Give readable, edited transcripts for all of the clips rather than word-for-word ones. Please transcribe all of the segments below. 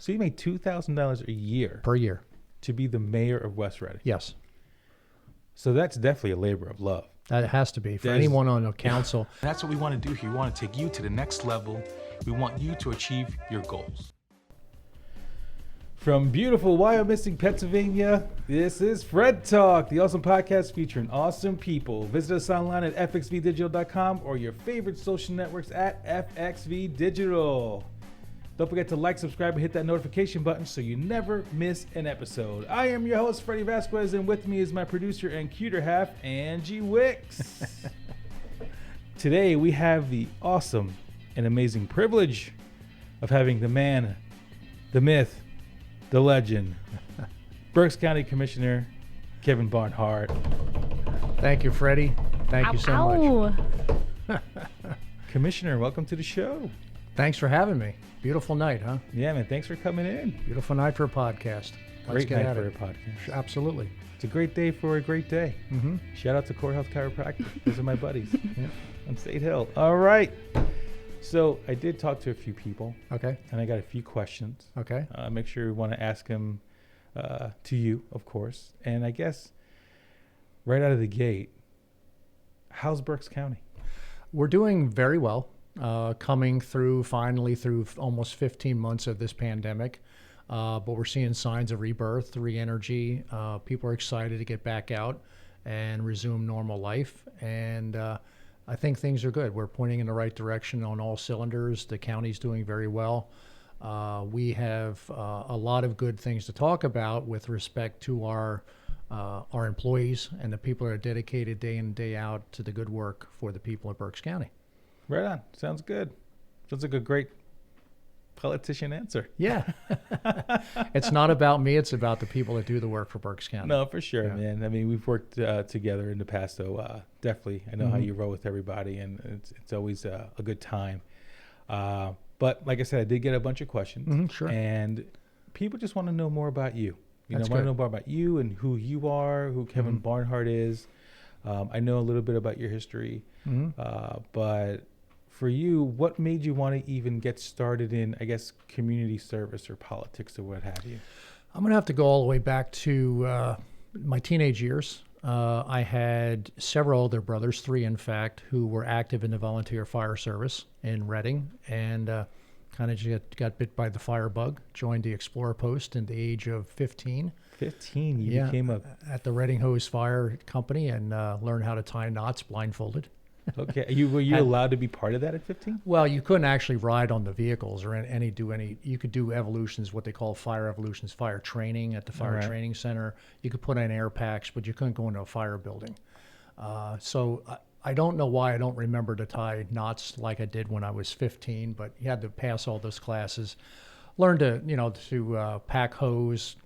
So you make $2,000 a year per year. to be the mayor of West Reading. Yes. So that's definitely a labor of love. That has to be for anyone on a council. That's what we want to do here. We want to take you to the next level. We want you to achieve your goals. From beautiful Wyomissing, Pennsylvania, this is Fred Talk, the awesome podcast featuring awesome people. Visit us online at fxvdigital.com or your favorite social networks at FXV Digital. Don't forget to like, subscribe, and hit that notification button so you never miss an episode. I am your host, Freddie Vasquez, and with me is my producer and cuter half, Angie Wicks. Today, we have the awesome and amazing privilege of having the man, the myth, the legend, Berks County Commissioner Kevin Barnhardt. Thank you, Freddie. Thank you so much. Commissioner, welcome to the show. Thanks for having me. Beautiful night, huh? Yeah, man. Thanks for coming in. Beautiful night for a podcast. Let's Great get night at for a it. podcast. Absolutely. It's a great day for a great day. Mm-hmm. Shout out to Core Health Chiropractic. Those are my buddies Yeah. on State Hill. All right. So I did talk to a few people, Okay. and I got a few questions. Okay. Make sure we want to ask them to you, of course. And I guess right out of the gate, how's Berks County? We're doing very well. Coming finally through almost 15 months of this pandemic. But we're seeing signs of rebirth, re-energy. People are excited to get back out and resume normal life. And I think things are good. We're pointing in the right direction on all cylinders. The county's doing very well. We have a lot of good things to talk about with respect to our employees and the people that are dedicated day in and day out to the good work for the people of Berks County. Right on. Sounds good. Sounds like a great politician answer. Yeah. It's not about me. It's about the people that do the work for Berks County. No, for sure, Yeah. man. I mean, we've worked together in the past, so definitely I know how you roll with everybody, and it's always a good time. But like I said, I did get a bunch of questions, Sure. and people just want to know more about you. That's Want to good. know more about you and who you are, who Kevin Barnhardt is. I know a little bit about your history, but for you, what made you want to even get started in, I guess, community service or politics or what have you? I'm going to have to go all the way back to my teenage years. I had several older brothers, 3 in fact, who were active in the volunteer fire service in Reading, and kind of got bit by the fire bug, joined the Explorer Post at the age of 15. 15, you became at the Reading Hose Fire Company and learned how to tie knots blindfolded. Okay. Were you allowed to be part of that at 15? Well, you couldn't actually ride on the vehicles or you could do evolutions, what they call fire evolutions, fire training at the fire Right. training center. You could put on air packs, but you couldn't go into a fire building. So I don't know why I don't remember to tie knots like I did when I was 15, but you had to pass all those classes. Learn to pack hose,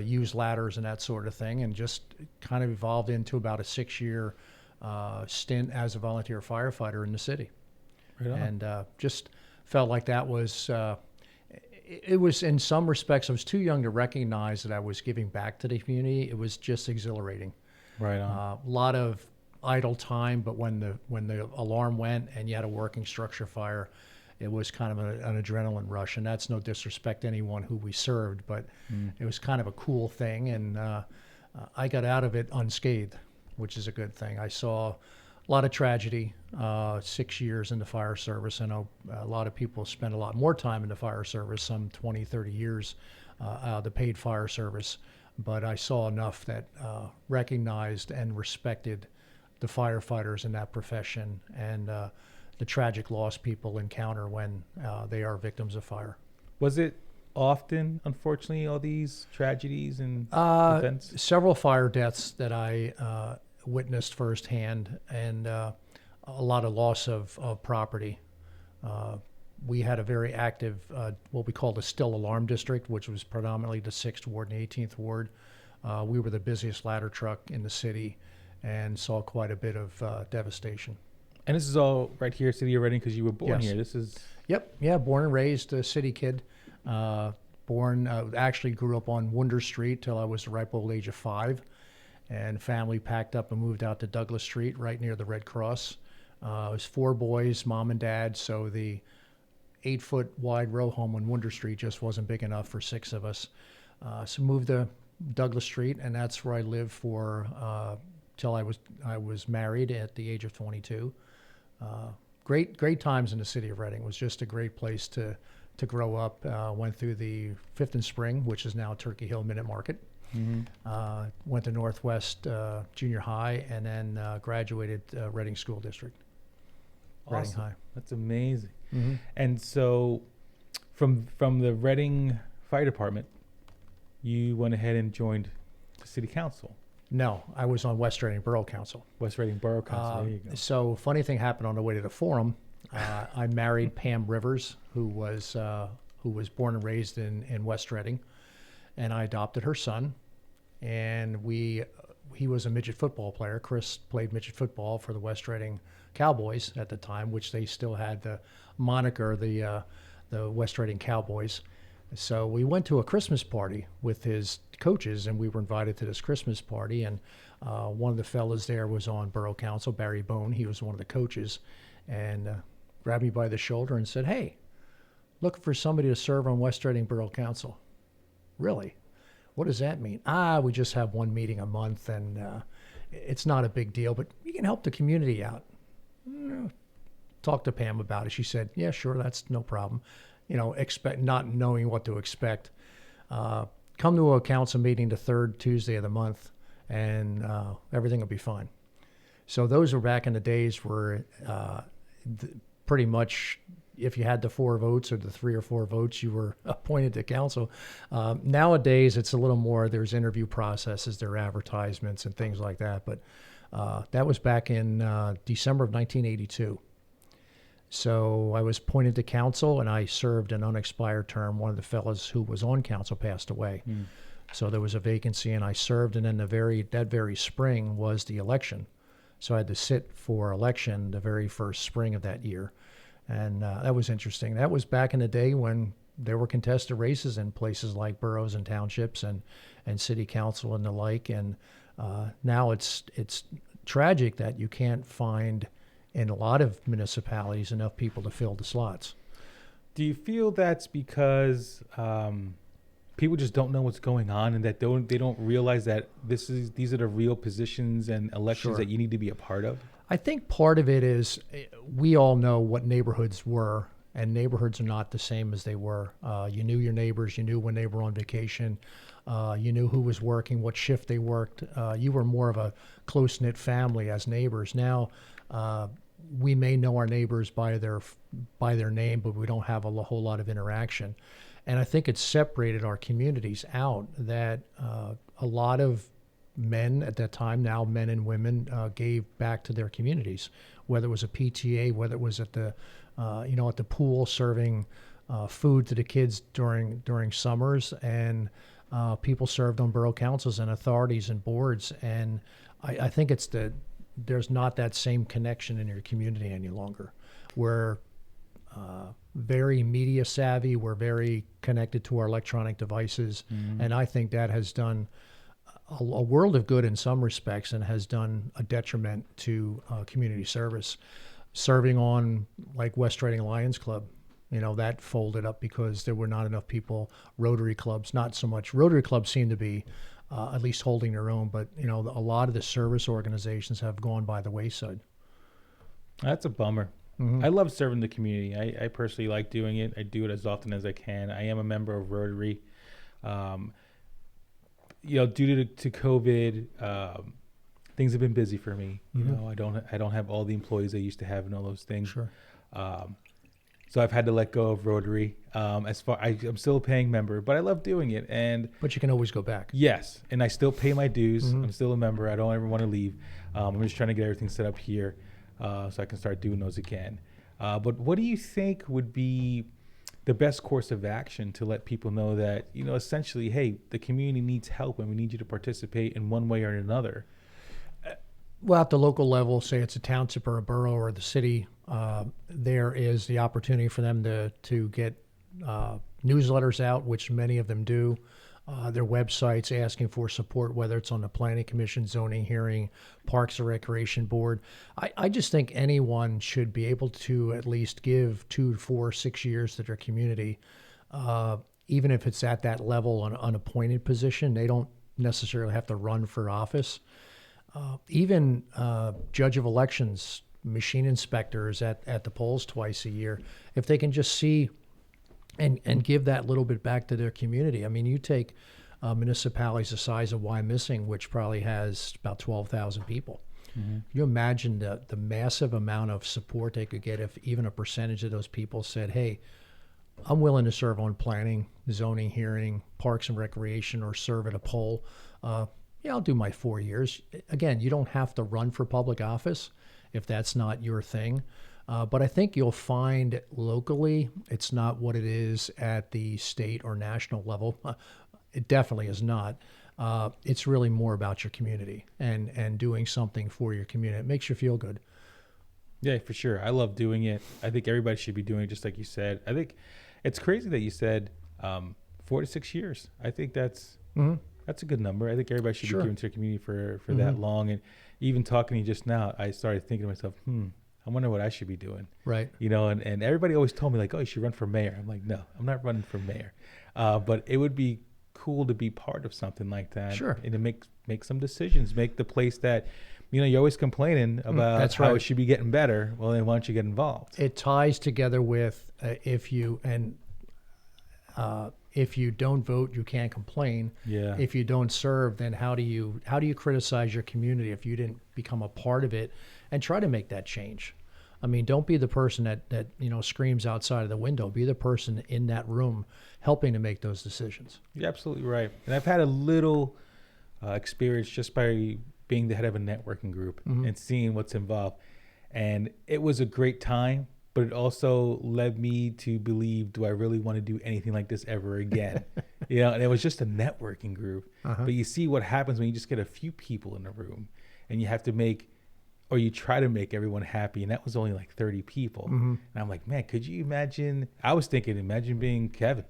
use ladders and that sort of thing, and just kind of evolved into about a 6-year stint as a volunteer firefighter in the city. Right on. And just felt like that was, it was in some respects, I was too young to recognize that I was giving back to the community. It was just exhilarating. Right on. A lot of idle time, but when the alarm went and you had a working structure fire, it was kind of an adrenaline rush. And that's no disrespect to anyone who we served, but it was kind of a cool thing. And I got out of it unscathed, which is a good thing. I saw a lot of tragedy, 6 years in the fire service. I know a lot of people spend a lot more time in the fire service, some 20, 30 years, the paid fire service. But I saw enough that recognized and respected the firefighters in that profession and the tragic loss people encounter when they are victims of fire. Was it often, unfortunately, all these tragedies and events? Several fire deaths that I witnessed firsthand, and a lot of loss of property. We had a very active, what we called a still alarm district, which was predominantly the 6th Ward and 18th Ward. We were the busiest ladder truck in the city and saw quite a bit of devastation. And this is all right here, City of Reading, because you were born Yes. here. This is... Yep. Yeah. Born and raised a city kid. Actually grew up on Wunder Street till I was the ripe old age of 5. And family packed up and moved out to Douglas Street, right near the Red Cross. It was 4 boys, mom and dad. So 8-foot wide row home on Wunder Street just wasn't big enough for 6 of us. So moved to Douglas Street, and that's where I lived for till I was married at the age of 22. Great times in the city of Reading. It was just a great place to grow up. Went through the 5th and Spring, which is now Turkey Hill Minute Market. Went to Northwest Junior High, and then graduated Reading School District. Reading Awesome. High. That's amazing. And so from the Reading Fire Department, you went ahead and joined the city council. No, I was on West Reading Borough Council. West Reading Borough Council. There you go. So funny thing happened on the way to the forum. I married Pam Rivers, who was born and raised in West Reading, and I adopted her son. And he was a midget football player. Chris played midget football for the West Reading Cowboys at the time, which they still had the moniker, the West Reading Cowboys. So we went to a Christmas party with his coaches, and we were invited to this Christmas party. And one of the fellas there was on Borough Council, Barry Bone. He was one of the coaches, and grabbed me by the shoulder and said, "Hey, looking for somebody to serve on West Reading Borough Council." Really? What does that mean? We just have one meeting a month, and it's not a big deal, but you can help the community out. Talk to Pam about it. She said, "Yeah, sure, that's no problem." Not knowing what to expect. Come to a council meeting the 3rd Tuesday of the month, and everything will be fine. So those were back in the days where pretty much if you had the 4 votes or the 3 or 4 votes, you were appointed to council. Nowadays, it's a little more. There's interview processes, there are advertisements and things like that. But that was back in December of 1982. So I was appointed to council, and I served an unexpired term. One of the fellows who was on council passed away. So there was a vacancy, and I served. And then that very spring was the election. So I had to sit for election the very first spring of that year. And that was interesting. That was back in the day when there were contested races in places like boroughs and townships and city council and the like. And now it's tragic that you can't find in a lot of municipalities enough people to fill the slots. Do you feel that's because people just don't know what's going on, and that they don't realize that these are the real positions and elections that you need to be a part of? I think part of it is we all know what neighborhoods were, and neighborhoods are not the same as they were. You knew your neighbors. You knew when they were on vacation. You knew who was working, what shift they worked. You were more of a close-knit family as neighbors. Now, we may know our neighbors by their name, but we don't have a whole lot of interaction. And I think it's separated our communities out, that a lot of men at that time, now men and women, gave back to their communities, whether it was a PTA, whether it was at the pool serving food to the kids during summers, and people served on borough councils and authorities and boards. And I think there's not that same connection in your community any longer. We're very media savvy. We're very connected to our electronic devices. And I think that has done a world of good in some respects, and has done a detriment to community service. Serving on like West Reading Lions Club, that folded up because there were not enough people. Rotary clubs, not so much. Rotary clubs seem to be at least holding their own, but a lot of the service organizations have gone by the wayside. That's a bummer. I love serving the community. I personally like doing it. I do it as often as I can. I am a member of Rotary. Due to COVID, things have been busy for me. I don't have all the employees I used to have and all those things. Sure. So I've had to let go of Rotary. I'm still a paying member, but I love doing it. But you can always go back. Yes, and I still pay my dues. I'm still a member. I don't ever want to leave. I'm just trying to get everything set up here so I can start doing those again. But what do you think would be the best course of action to let people know that, essentially, hey, the community needs help and we need you to participate in one way or another? Well, at the local level, say it's a township or a borough or the city, there is the opportunity for them to get newsletters out, which many of them do. their websites asking for support, whether it's on the Planning Commission, zoning hearing, Parks and Recreation Board. I just think anyone should be able to at least give 2, 4, 6 years to their community, even if it's at that level on an unappointed position. They don't necessarily have to run for office. Even judge of elections, machine inspectors at the polls twice a year, if they can just see and give that little bit back to their community. I mean, you take municipalities the size of Wyomissing, which probably has about 12,000 people. You imagine the massive amount of support they could get if even a percentage of those people said, hey, I'm willing to serve on planning, zoning hearing, parks and recreation, or serve at a poll. Yeah, I'll do my 4 years. Again, you don't have to run for public office if that's not your thing. But I think you'll find locally, it's not what it is at the state or national level. It definitely is not. It's really more about your community and doing something for your community. It makes you feel good. Yeah, for sure. I love doing it. I think everybody should be doing it, just like you said. I think it's crazy that you said 4 to 6 years. I think that's a good number. I think everybody should be giving to their community for that long. And even talking to you just now, I started thinking to myself, I wonder what I should be doing. Right. You know, and everybody always told me, like, oh, you should run for mayor. I'm like, no, I'm not running for mayor. But it would be cool to be part of something like that. Sure. And to make some decisions, make the place that, you know, you're always complaining about how it should be getting better. Well, then why don't you get involved? It ties together with if you don't vote, you can't complain. Yeah. If you don't serve, then how do you criticize your community if you didn't become a part of it and try to make that change? I mean, don't be the person that screams outside of the window. Be the person in that room helping to make those decisions. You're absolutely right. And I've had a little experience just by being the head of a networking group and seeing what's involved. And it was a great time, but it also led me to believe, do I really want to do anything like this ever again? And it was just a networking group. But you see what happens when you just get a few people in a room and you have to you try to make everyone happy. And that was only like 30 people. And I'm like, man, could you imagine? I was thinking, imagine being Kevin,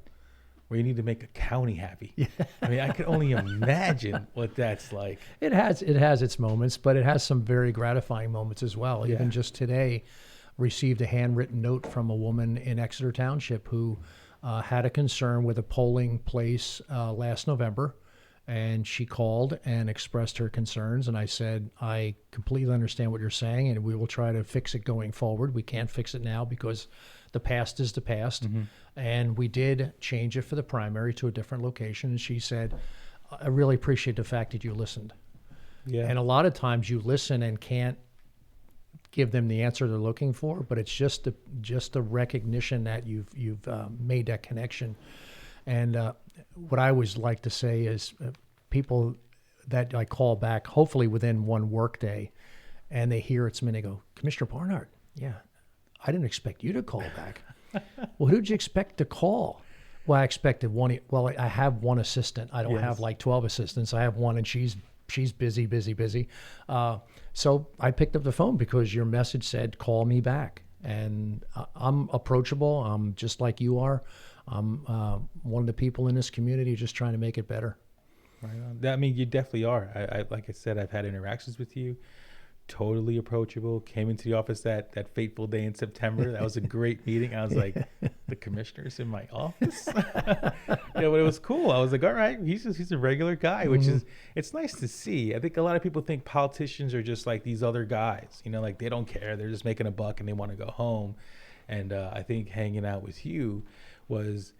where you need to make a county happy. Yeah. I mean, I could only imagine what that's like. It has its moments, but it has some very gratifying moments as well. Yeah. Even just today, received a handwritten note from a woman in Exeter Township who had a concern with a polling place last November. And she called and expressed her concerns. And I said, I completely understand what you're saying, and we will try to fix it going forward. We can't fix it now because the past is the past. And we did change it for the primary to a different location. And she said, I really appreciate the fact that you listened. Yeah. And a lot of times you listen and can't give them the answer they're looking for, but it's just the recognition that you've made that connection. And what I always like to say is people that I call back, hopefully within one workday, and they hear it's me, and they go, Commissioner Barnhardt, yeah, I didn't expect you to call back. Well, who'd you expect to call? Well, I expected one. Well, I have one assistant. I don't have like 12 assistants. I have one, and she's busy. So I picked up the phone because your message said, call me back. And I'm approachable. I'm just like you are. I'm one of the people in this community just trying to make it better. Right on. I mean, you definitely are. I like I said, I've had interactions with you. Totally approachable. Came into the office that fateful day in September. That was a great meeting. I was like, the commissioner's in my office. But it was cool. I was like, all right, he's a regular guy, which is, it's nice to see. I think a lot of people think politicians are just like these other guys, like they don't care. They're just making a buck and they want to go home. And I think hanging out with you was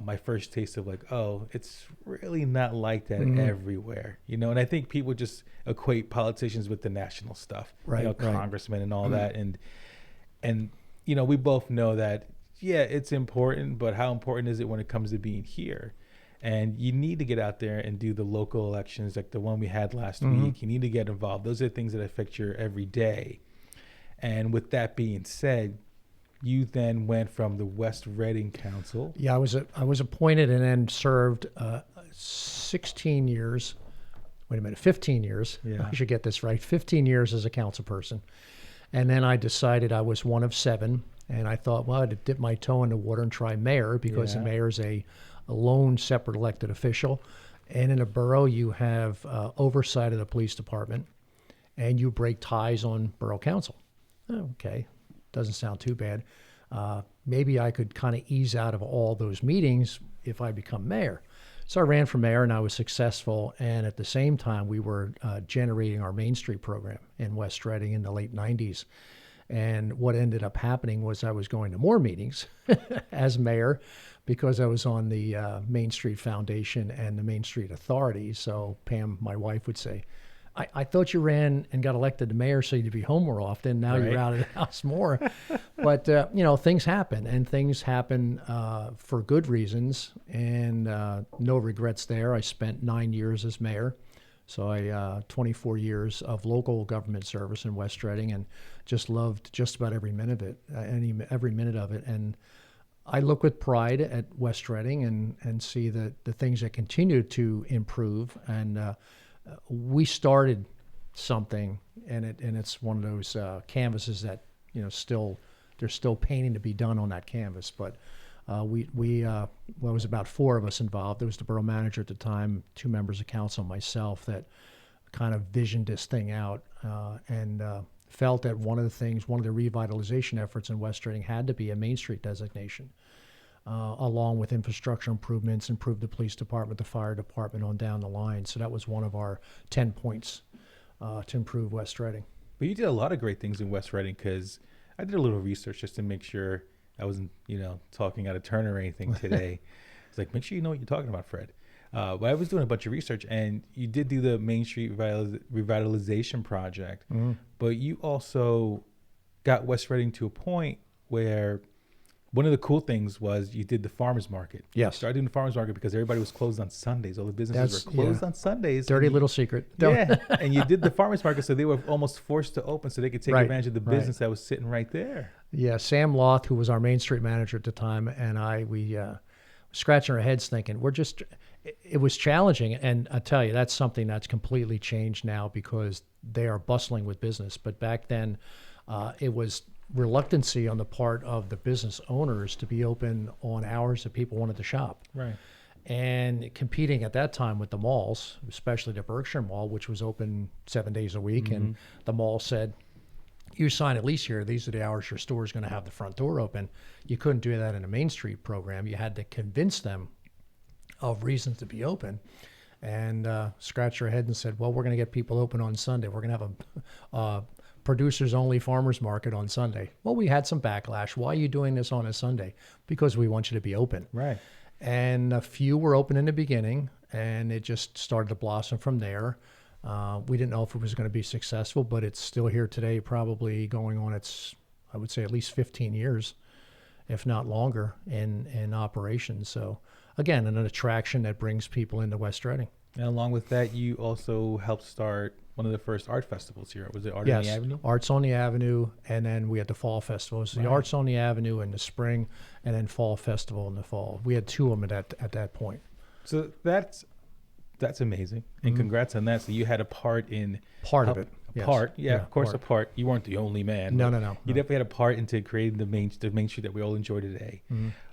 my first taste of like, oh, it's really not like that everywhere, And I think people just equate politicians with the national stuff, right? Congressmen and all that, and we both know that, yeah, it's important, but how important is it when it comes to being here? And you need to get out there and do the local elections, like the one we had last week. You need to get involved. Those are things that affect your everyday. And with that being said, you then went from the West Reading Council. Yeah, I was appointed and then served 16 years. Wait a minute, 15 years. Yeah. I should get this right. 15 years as a council person. And then I decided I was one of 7. And I thought, well, I'd dip my toe in the water and try mayor because the mayor's a lone separate elected official. And in a borough, you have oversight of the police department, and you break ties on borough council. Okay, doesn't sound too bad. Maybe I could kind of ease out of all those meetings if I become mayor. So I ran for mayor, and I was successful. And at the same time, we were generating our Main Street program in West Reading in the late 90s. And what ended up happening was I was going to more meetings as mayor because I was on the Main Street Foundation and the Main Street Authority. So Pam, my wife, would say, I thought you ran and got elected to mayor so you'd be home more often. Now you're out of the house more. But, things happen, and things happen for good reasons, and no regrets there. I spent 9 years as mayor. So I 24 years of local government service in West Reading, and just loved just about every minute of it, every minute of it. And I look with pride at West Reading and see the things that continue to improve. And we started something, and it's one of those canvases that there's still painting to be done on that canvas, but. It was about 4 of us involved. There was the borough manager at the time, 2 members of council, myself, that kind of visioned this thing out and felt that one of the revitalization efforts in West Reading had to be a Main Street designation, along with infrastructure improvements, improve the police department, the fire department on down the line. So that was one of our 10 points to improve West Reading. But you did a lot of great things in West Reading, because I did a little research just to make sure I wasn't, talking out of turn or anything today. It's like, make sure you know what you're talking about, Fred. But I was doing a bunch of research, and you did do the Main Street revitalization project, but you also got West Reading to a point where one of the cool things was you did the farmers market. Yes. Started doing the farmers market because everybody was closed on Sundays. All the businesses were closed on Sundays. Dirty little secret. Yeah. And you did the farmers market, so they were almost forced to open so they could take advantage of the business that was sitting right there. Yeah, Sam Loth, who was our Main Street manager at the time, and we scratching our heads thinking, it was challenging. And I tell you, that's something that's completely changed now because they are bustling with business. But back then, it was reluctancy on the part of the business owners to be open on hours that people wanted to shop. Right. And competing at that time with the malls, especially the Berkshire Mall, which was open 7 days a week. And the mall said, you sign a lease here, these are the hours your store is going to have the front door open. You couldn't do that in a Main Street program. You had to convince them of reasons to be open, and scratch your head and said, well, we're going to get people open on Sunday. We're going to have a producers only farmers market on Sunday. Well, we had some backlash. Why are you doing this on a Sunday? Because we want you to be open. Right. And a few were open in the beginning, and it just started to blossom from there. We didn't know if it was going to be successful, but it's still here today, probably going on, I would say, at least 15 years, if not longer, in operation. So, again, an attraction that brings people into West Reading. And along with that, you also helped start one of the first art festivals here. Was it Art on the Avenue? Arts on the Avenue, and then we had the Fall Festival. So the Arts on the Avenue in the spring, and then Fall Festival in the fall. We had 2 of them at that point. So that's amazing, and congrats on that. So you had a part in of it. A yes. part, yeah, of course, part. a part. You weren't the only man. No. You definitely had a part into creating the main street that we all enjoy today.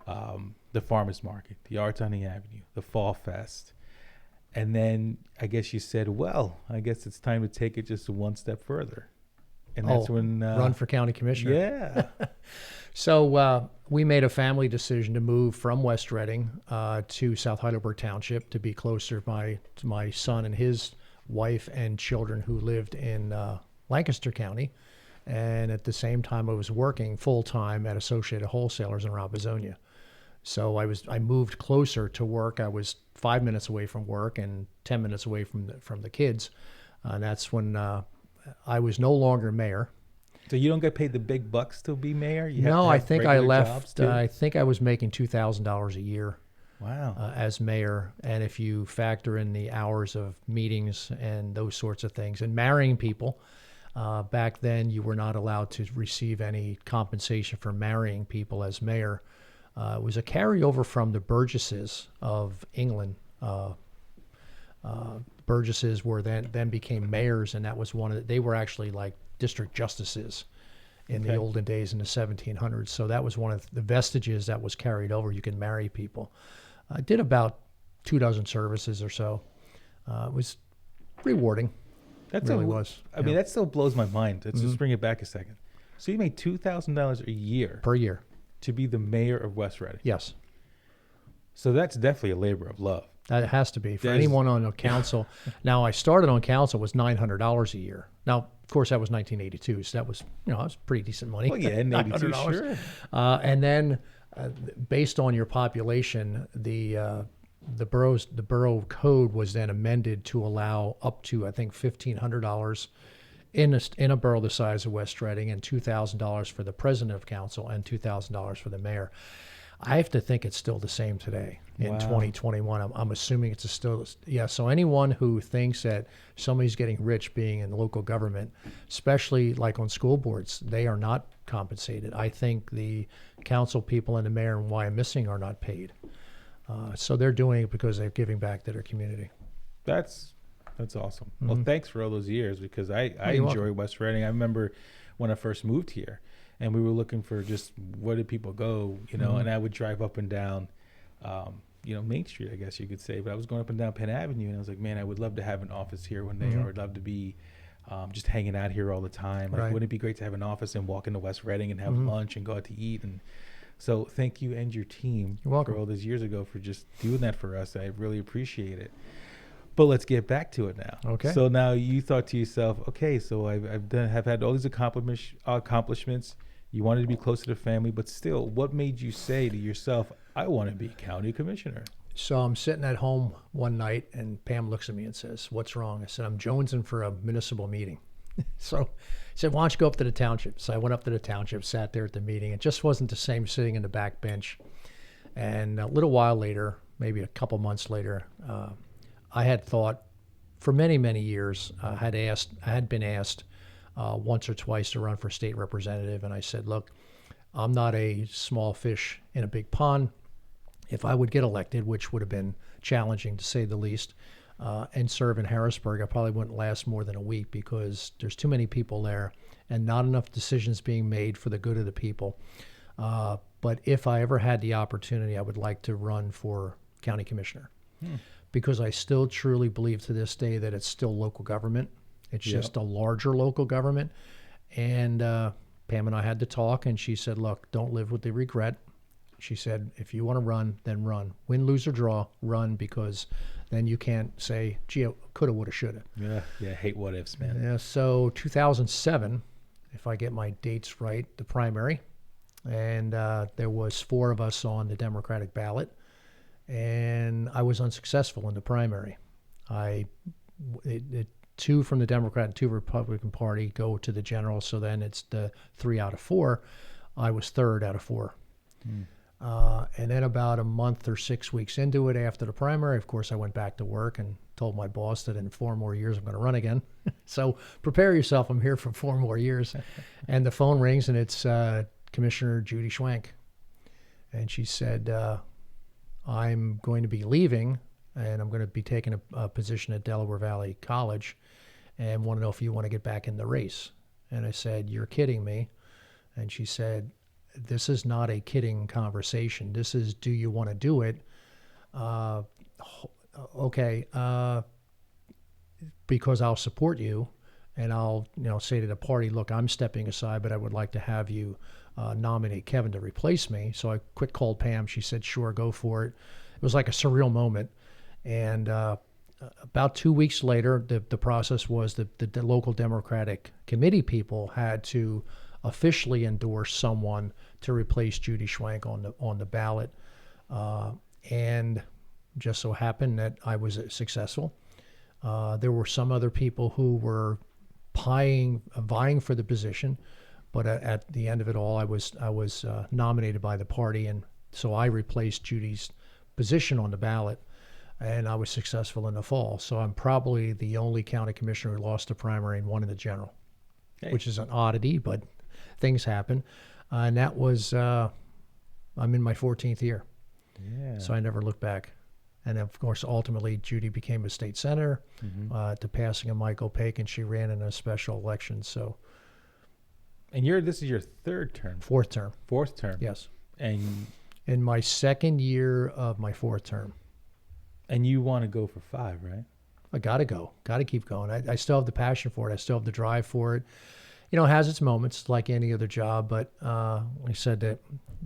The farmers market, the Arts on the Avenue, the Fall Fest, and then I guess you said, well, I guess it's time to take it just one step further, and that's when run for county commissioner. Yeah. So we made a family decision to move from West Reading to South Heidelberg Township to be closer to my son and his wife and children who lived in Lancaster County. And at the same time, I was working full-time at Associated Wholesalers in Robizonia. So I moved closer to work. I was 5 minutes away from work and 10 minutes away from the kids. And that's when I was no longer mayor. So you don't get paid the big bucks to be mayor? No, I think I left. I think I was making $2,000 a year. Wow. As mayor. And if you factor in the hours of meetings and those sorts of things, and marrying people, back then you were not allowed to receive any compensation for marrying people as mayor. It was a carryover from the Burgesses of England. Burgesses were then became mayors, and that was they were actually like district justices in the olden days in the 1700s. So that was one of the vestiges that was carried over. You can marry people. I did about 24 services or so. It was rewarding. It really was. I mean, that still blows my mind. Let's just bring it back a second. So you made $2,000 a year Per year. to be the mayor of West Reading. Yes. So that's definitely a labor of love. That has to be for That is- anyone on a council. Now, I started on council was $900 a year. Now, of course, that was 1982, so that was that was pretty decent money. Well, yeah, in 82, $900. sure. And then, based on your population, the borough code was then amended to allow up to, I think, $1,500 in a borough the size of West Reading, and $2,000 for the president of council, and $2,000 for the mayor. I have to think it's still the same today in Wow. 2021. I'm assuming it's still, yeah. So anyone who thinks that somebody's getting rich being in local government, especially like on school boards, they are not compensated. I think the council people and the mayor and Wyomissing are not paid. So they're doing it because they're giving back to their community. That's awesome. Well, thanks for all those years, because I you're enjoy welcome. West Reading. I remember when I first moved here, and we were looking for just where did people go, and I would drive up and down, Main Street, I guess you could say. But I was going up and down Penn Avenue, and I was like, man, I would love to have an office here one day. Or I would love to be just hanging out here all the time. Like, Right. wouldn't it be great to have an office and walk into West Reading and have lunch and go out to eat? And so thank you and your team You're welcome. for all those years ago for just doing that for us. I really appreciate it. But let's get back to it now. Okay. So now you thought to yourself, okay, so have had all these accomplishments. You wanted to be close to the family, but still, what made you say to yourself, I want to be county commissioner? So I'm sitting at home one night, and Pam looks at me and says, "What's wrong?" I said, "I'm jonesing for a municipal meeting." So I said, "Why don't you go up to the township?" So I went up to the township, sat there at the meeting. It just wasn't the same sitting in the back bench. And a little while later, maybe a couple months later, I had thought for many, many years, I had been asked once or twice to run for state representative. And I said, look, I'm not a small fish in a big pond. If I would get elected, which would have been challenging to say the least, and serve in Harrisburg, I probably wouldn't last more than a week, because there's too many people there and not enough decisions being made for the good of the people. But if I ever had the opportunity, I would like to run for county commissioner, because I still truly believe to this day that it's still local government. It's just a larger local government. And Pam and I had to talk, and she said, look, don't live with the regret. She said, if you want to run, then run. Win, lose, or draw, run, because then you can't say, gee, coulda, woulda, shoulda. Yeah, I hate what ifs, man. Yeah, so 2007, if I get my dates right, the primary, and there was 4 of us on the Democratic ballot, and I was unsuccessful in the primary. 2 from the Democrat and 2 Republican Party go to the general, so then it's the 3 out of 4. I was 3rd out of 4. And then about a month or 6 weeks into it, after the primary, of course, I went back to work and told my boss that in 4 more years I'm going to run again. So prepare yourself, I'm here for 4 more years. And the phone rings, and it's Commissioner Judy Schwank. And she said, I'm going to be leaving, and I'm going to be taking a position at Delaware Valley College, and want to know if you want to get back in the race. And I said, you're kidding me. And she said, this is not a kidding conversation. This is, do you want to do it? Okay, because I'll support you, and I'll say to the party, look, I'm stepping aside, but I would like to have you nominate Kevin to replace me. So I quick called Pam. She said, sure, go for it. It was like a surreal moment. And about 2 weeks later, the process was that the local Democratic committee people had to officially endorse someone to replace Judy Schwank on the ballot. And just so happened that I was successful. There were some other people who were vying for the position, but at the end of it all, I was nominated by the party, and so I replaced Judy's position on the ballot, and I was successful in the fall. So I'm probably the only county commissioner who lost the primary and won in the general, which is an oddity, but things happen. And that was, I'm in my 14th year. Yeah. So I never looked back. And of course, ultimately, Judy became a state senator at the passing of Michael Paik, and she ran in a special election. So, And this is your 3rd term. 4th term. 4th term. Yes. And In my second year of my fourth term. And you want to go for 5, right? I got to go. Got to keep going. I still have the passion for it. I still have the drive for it. You know, it has its moments like any other job, but I said that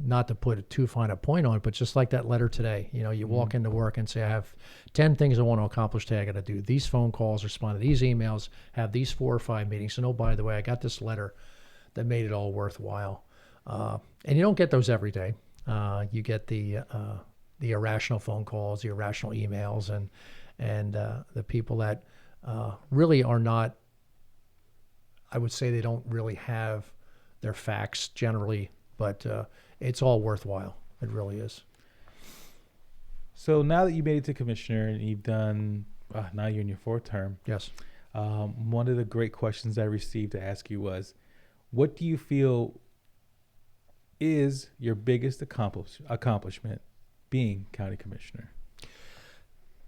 not to put too fine a point on it, but just like that letter today, you know, you walk into work and say, I have 10 things I want to accomplish today. I got to do these phone calls, respond to these emails, have these 4 or 5 meetings. And oh, by the way, I got this letter that made it all worthwhile. And you don't get those every day. You get the irrational phone calls, the irrational emails, and the people that really are not, I would say they don't really have their facts generally, but it's all worthwhile. It really is. So now that you made it to commissioner and you've done, now you're in your 4th term. Yes. One of the great questions I received to ask you was, what do you feel is your biggest accomplishment being county commissioner?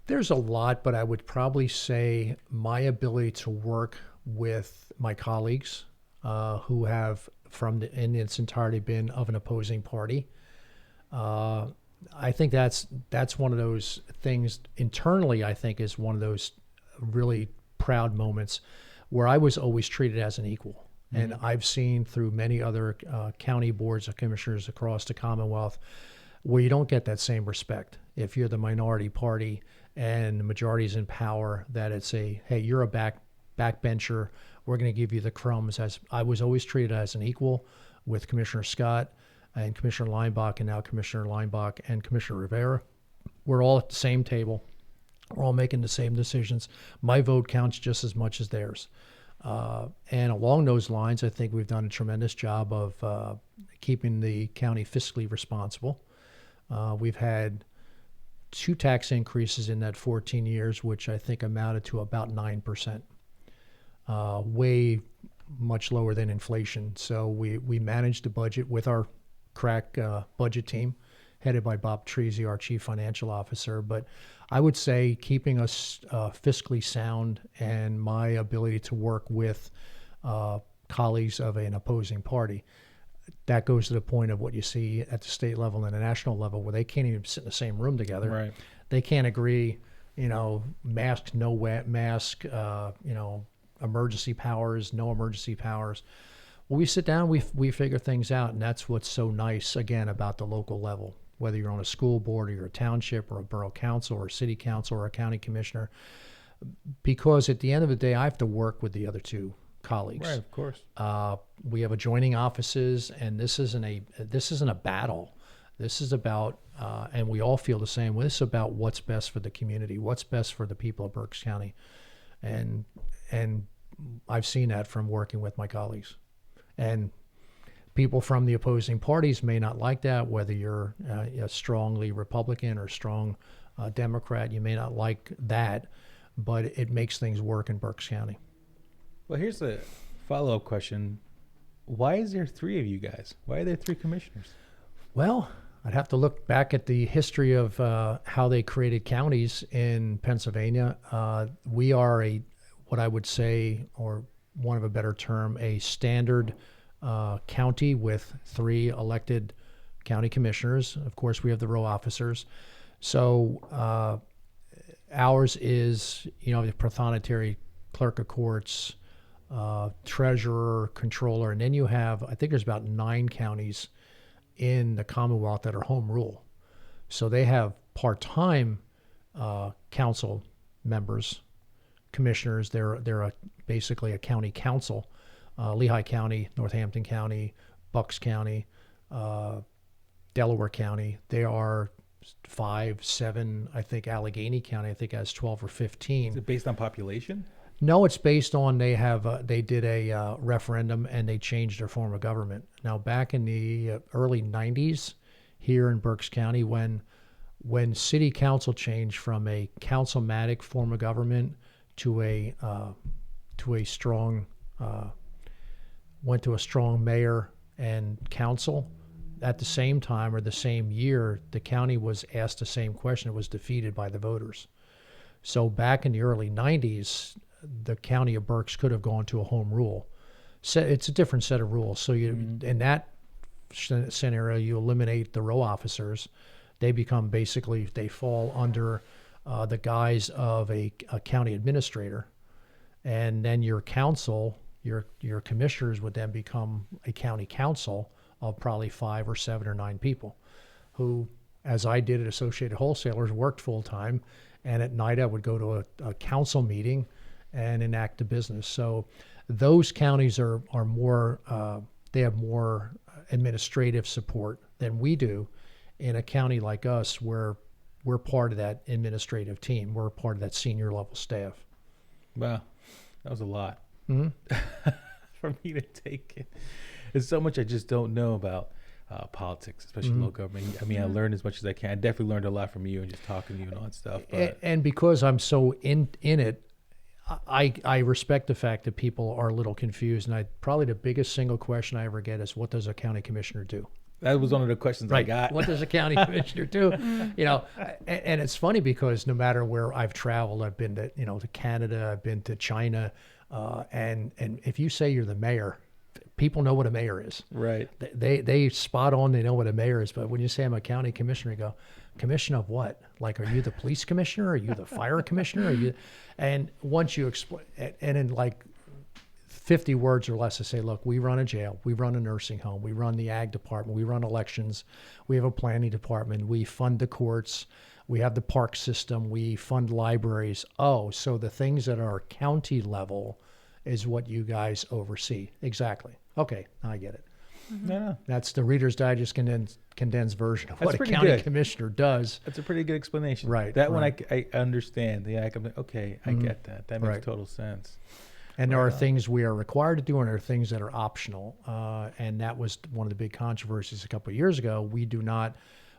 There's a lot, but I would probably say my ability to work with my colleagues who have in its entirety been of an opposing party. I think that's one of those things internally, I think is one of those really proud moments where I was always treated as an equal. Mm-hmm. And I've seen through many other county boards of commissioners across the Commonwealth where you don't get that same respect. If you're the minority party and the majority is in power, that it's hey, you're a backbencher, we're going to give you the crumbs. As I was always treated as an equal with Commissioner Scott and Commissioner Leinbach, and now Commissioner Leinbach and Commissioner Rivera. We're all at the same table. We're all making the same decisions. My vote counts just as much as theirs. And along those lines, I think we've done a tremendous job of keeping the county fiscally responsible. We've had 2 tax increases in that 14 years, which I think amounted to about 9%. Way much lower than inflation. So we managed the budget with our crack budget team, headed by Bob Treasy, our chief financial officer. But I would say keeping us fiscally sound and my ability to work with colleagues of an opposing party, that goes to the point of what you see at the state level and the national level where they can't even sit in the same room together. Right. They can't agree, mask, no mask, emergency powers, no emergency powers. Well, we sit down, we figure things out, and that's what's so nice, again, about the local level. Whether you're on a school board or you're a township or a borough council or a city council or a county commissioner, because at the end of the day, I have to work with the other 2 colleagues. Right, of course. We have adjoining offices, and this isn't a battle. This is about, and we all feel the same. This is about what's best for the community, what's best for the people of Berks County, and I've seen that from working with my colleagues. And people from the opposing parties may not like that, whether you're a strongly Republican or strong Democrat, you may not like that, but it makes things work in Berks County. Well, here's a follow-up question. Why is there 3 of you guys? Why are there 3 commissioners? Well, I'd have to look back at the history of how they created counties in Pennsylvania. We are what I would say, or one of a better term, a standard county with 3 elected county commissioners. Of course, we have the row officers. So ours is, the prothonotary clerk of courts, treasurer, controller, and then you have, I think there's about 9 counties in the Commonwealth that are home rule. So they have part-time council members, commissioners. They're basically a county council. Lehigh County, Northampton County, Bucks County, Delaware County. They are 5, 7. I think Allegheny County, I think, has 12 or 15. Is it based on population? No, it's based on they did a referendum and they changed their form of government. Now, back in the early 90s here in Berks County, when city council changed from a councilmatic form of government to a strong went to a strong mayor and council, at the same time or the same year, the county was asked the same question. It was defeated by the voters. So back in the early 90s, the county of Berks could have gone to a home rule. So it's a different set of rules. So in that scenario, you eliminate the row officers. They become basically, they fall under the guise of a county administrator. And then your council, your commissioners would then become a county council of probably 5 or 7 or 9 people who, as I did at Associated Wholesalers, worked full time. And at night I would go to a council meeting and enact the business. So those counties are more, they have more administrative support than we do in a county like us, where we're part of that administrative team. We're part of that senior level staff. Wow. That was a lot Mm-hmm. for me to take in. There's so much I just don't know about politics, especially Mm-hmm. local government. I mean, I learned as much as I can. I definitely learned a lot from you and just talking to you and all that stuff. But And because I'm so in it, I respect the fact that people are a little confused. And probably the biggest single question I ever get is, what does a county commissioner do? that was one of the questions I got. What does a county commissioner do? You know, and it's funny because no matter where I've traveled, I've been to, to Canada, I've been to China, and if you say you're the mayor, people know what a mayor is. Right. They spot on, they know what a mayor is. But when you say I'm a county commissioner, you go, commissioner of what? Like, are you the police commissioner? Are you the fire commissioner? Are you? And once you explain, and in like 50 words or less, to say, look, we run a jail, we run a nursing home, we run the ag department, we run elections, we have a planning department, we fund the courts, we have the park system, we fund libraries. Oh, so the things that are county level is what you guys oversee. Exactly. Okay, now I get it. No. That's the Reader's Digest condensed version of That's what a pretty county good. commissioner does. That's a pretty good explanation. Right, That one right. I understand. Yeah, I'm like, okay, I get that. That makes Right. total sense. And there are things we are required to do, and there are things that are optional. And that was one of the big controversies a couple of years ago. We do not,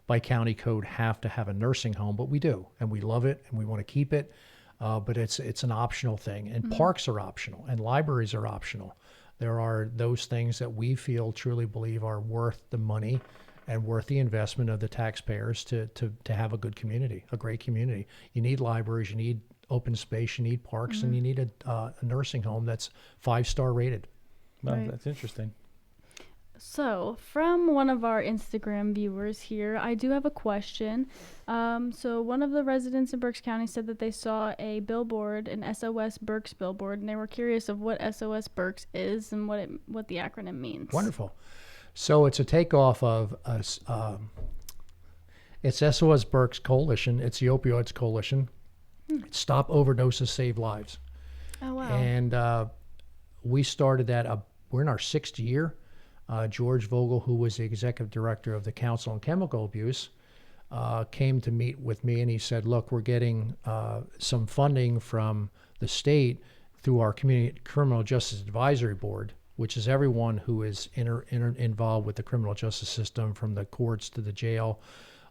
by county code, have to have a nursing home, but we do, and we love it, and we want to keep it. But it's an optional thing, and parks are optional, and libraries are optional. There are those things that we truly believe are worth the money and worth the investment of the taxpayers to have a good community, a great community. You need libraries, you need open space, you need parks, and you need a nursing home that's 5-star rated. Well, Right. that's interesting. So, from one of our Instagram viewers here, I do have a question. So, one of the residents in Berks County said that they saw a billboard, an SOS Berks billboard, and they were curious of what SOS Berks is and what the acronym means. Wonderful. So it's a takeoff of it's SOS Berks Coalition. It's the Opioids Coalition. Stop Overdoses, Save Lives. Oh, wow. And we started that. We're in our 6th year. George Vogel, who was the executive director of the Council on Chemical Abuse, came to meet with me, and he said, look, we're getting some funding from the state through our Community Criminal Justice Advisory Board, which is everyone who is involved with the criminal justice system, from the courts to the jail,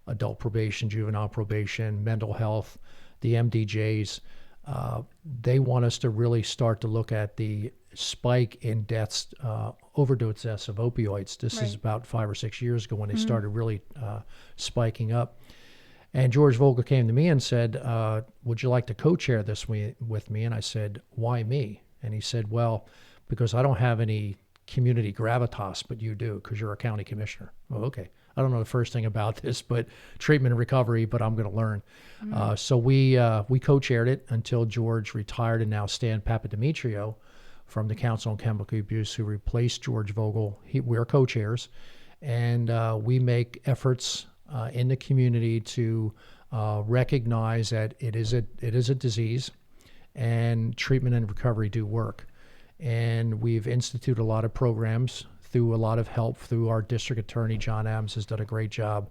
adult probation, juvenile probation, mental health, the MDJs. They want us to really start to look at the spike in deaths, overdose deaths of opioids. This is Right. about 5 or 6 years ago when they started really spiking up. And George Vogel came to me and said, would you like to co-chair this with me? And I said, why me? And he said, well, because I don't have any community gravitas, but you do, because you're a county commissioner. Oh, okay. I don't know the first thing about this, but treatment and recovery, but I'm going to learn. So we co-chaired it until George retired, and now Stan Papadimitriou from the Council on Chemical Abuse, who replaced George Vogel. We're co-chairs, and we make efforts in the community to recognize that it is a disease, and treatment and recovery do work. And we've instituted a lot of programs through a lot of help through our district attorney. John Adams has done a great job.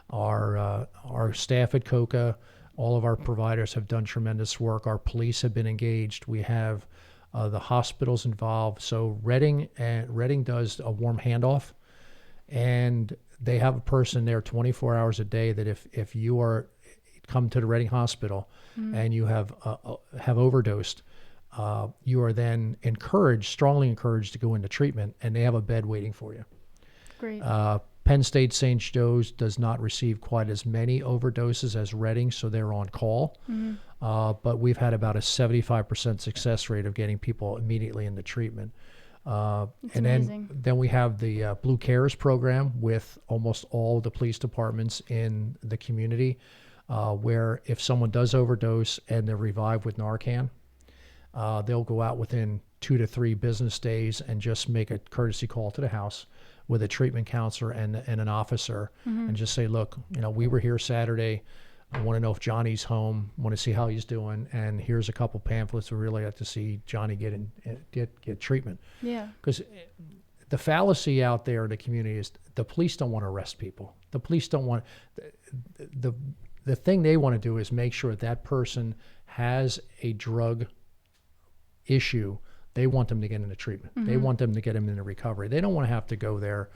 Our staff at COCA, all of our providers have done tremendous work. Our police have been engaged. We have the hospitals involved. So Reading does a warm handoff, and they have a person there 24 hours a day that if you are come to the Reading Hospital and you have overdosed, you are then strongly encouraged to go into treatment, and they have a bed waiting for you. Great. Penn State St. Joe's does not receive quite as many overdoses as Reading, so they're on call. But we've had about a 75% success rate of getting people immediately into treatment. It's and amazing. then we have the Blue Cares program with almost all the police departments in the community, where if someone does overdose and they're revived with Narcan, they'll go out within 2 to 3 business days and just make a courtesy call to the house with a treatment counselor and an officer, and just say, look, we were here Saturday. I want to know if Johnny's home. Want to see how he's doing, and here's a couple pamphlets. We really like to see Johnny get treatment. Yeah. Because the fallacy out there in the community is the police don't want to arrest people. The police don't want the thing they want to do is make sure that person has a drug issue. They want them to get into treatment. They want them to get them into recovery. They don't want to have to go there,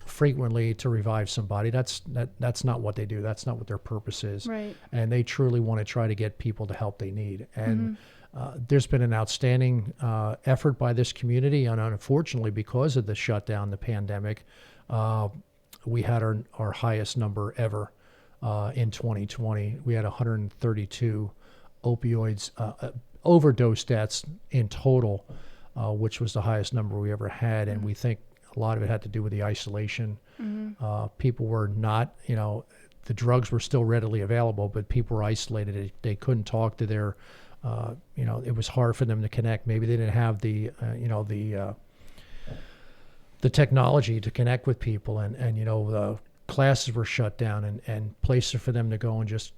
frequently to revive somebody. That's not what they do. That's not what their purpose is. Right. And they truly want to try to get people the help they need. And there's been an outstanding effort by this community, and unfortunately, because of the shutdown, the pandemic, we had our highest number ever in 2020. We had 132 opioids overdose deaths in total, which was the highest number we ever had. And we think a lot of it had to do with the isolation. People were not, the drugs were still readily available, but people were isolated. They couldn't talk to their, it was hard for them to connect. Maybe they didn't have the technology to connect with people, and the classes were shut down, and places for them to go and just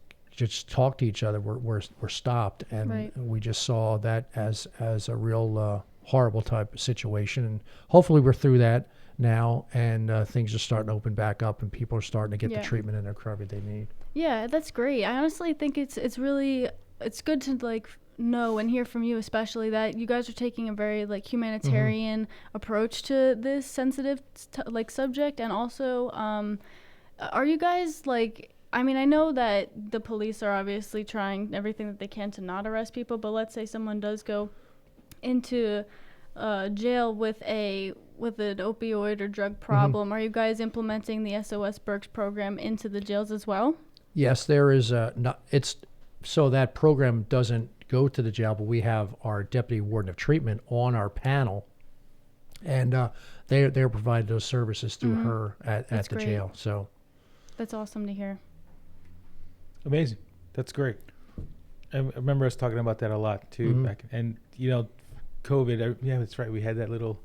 talk to each other were stopped. And we just saw that as a real horrible type of situation. And hopefully we're through that now, and things are starting to open back up, and people are starting to get the treatment and the recovery they need. Yeah, that's great. I honestly think it's good to know and hear from you, especially that you guys are taking a very humanitarian approach to this sensitive subject. And also, are you guys I know that the police are obviously trying everything that they can to not arrest people, but let's say someone does go into jail with an opioid or drug problem. Are you guys implementing the SOS Berks program into the jails as well? Yes, there is so that program doesn't go to the jail, but we have our deputy warden of treatment on our panel, and they're providing those services through her at the great. jail. So that's awesome to hear. Amazing. That's great. I remember us talking about that a lot too back, and COVID. Yeah, that's right. We had that little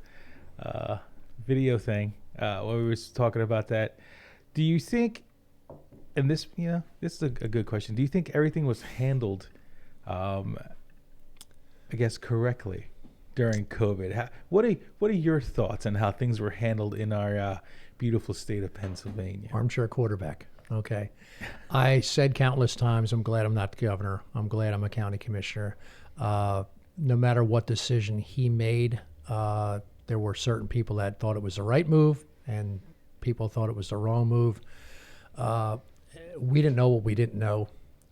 video thing where we were talking about that. Do you think, and this is a good question, do you think everything was handled correctly during COVID? What are your thoughts on how things were handled in our beautiful state of Pennsylvania? Armchair quarterback. Okay. I said countless times, I'm glad I'm not the governor. I'm glad I'm a county commissioner. No matter what decision he made, there were certain people that thought it was the right move, and people thought it was the wrong move. We didn't know what we didn't know.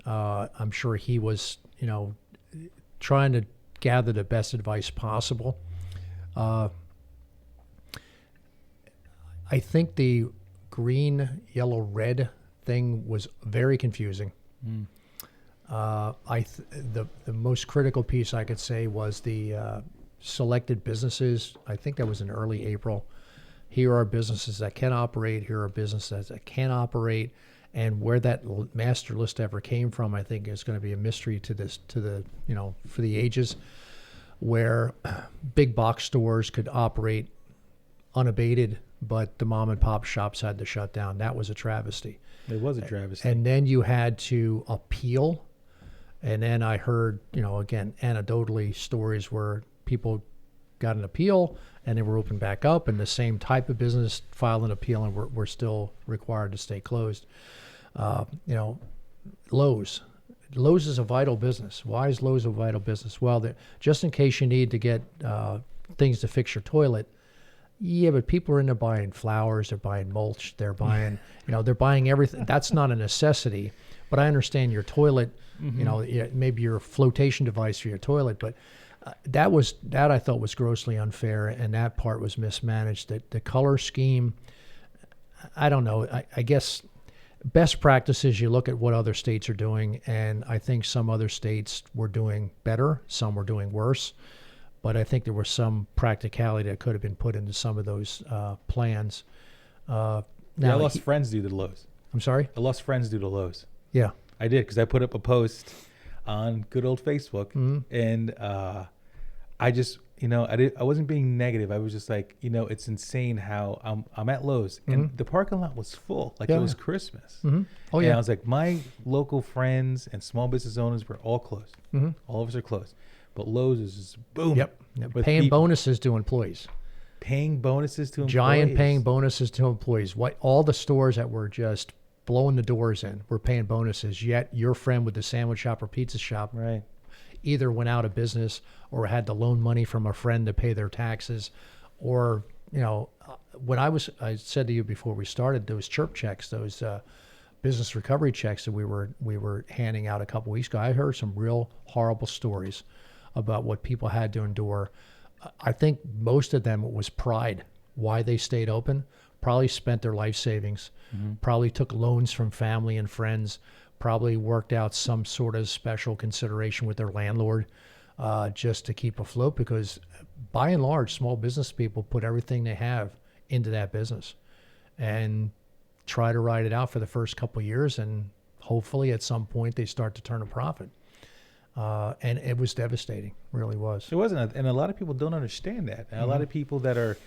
I'm sure he was, trying to gather the best advice possible. I think the green, yellow, red thing was very confusing. The most critical piece I could say was the selected businesses. I think that was in early April. Here are businesses that can operate. Here are businesses that can't operate. And where that master list ever came from, I think, is going to be a mystery to the for the ages, where big box stores could operate unabated, but the mom and pop shops had to shut down. That was a travesty. It was a travesty. And then you had to appeal. And then I heard, again, anecdotally stories where people got an appeal and they were opened back up, and the same type of business filed an appeal and were still required to stay closed. Lowe's. Lowe's is a vital business. Why is Lowe's a vital business? Well, just in case you need to get things to fix your toilet. Yeah, but people are into buying flowers, they're buying mulch, they're buying, they're buying everything. That's not a necessity, but I understand your toilet, maybe your flotation device for your toilet, but that I thought was grossly unfair, and that part was mismanaged. The color scheme, I don't know. I guess best practices, you look at what other states are doing, and I think some other states were doing better, some were doing worse. but I think there was some practicality that could have been put into some of those plans. I Now, lost friends due to the Lowe's. I'm sorry? I lost friends due to Lowe's. Yeah. I did, because I put up a post on good old Facebook, Mm-hmm. and I just, I wasn't being negative. I was just like, it's insane how I'm at Lowe's, and the parking lot was full, like Yeah, it was yeah. Christmas. Mm-hmm. Oh, And yeah. I was like, my local friends and small business owners were all closed. Mm-hmm. All of us are closed, but Lowe's is just boom. Yep. with Paying people bonuses to employees. paying bonuses to employees. Giant paying bonuses to employees. All the stores that were just blowing the doors in were paying bonuses, yet your friend with the sandwich shop or pizza shop Right. either went out of business or had to loan money from a friend to pay their taxes. Or, when I said to you before we started, those chirp checks, those business recovery checks that we were handing out a couple weeks ago, I heard some real horrible stories about what people had to endure. I think most of them, it was pride, why they stayed open, probably spent their life savings, probably took loans from family and friends, probably worked out some sort of special consideration with their landlord just to keep afloat, because by and large, small business people put everything they have into that business and try to ride it out for the first couple of years, and hopefully at some point they start to turn a profit. And it was devastating, really was. It wasn't, and a lot of people don't understand that. And a lot of people that are,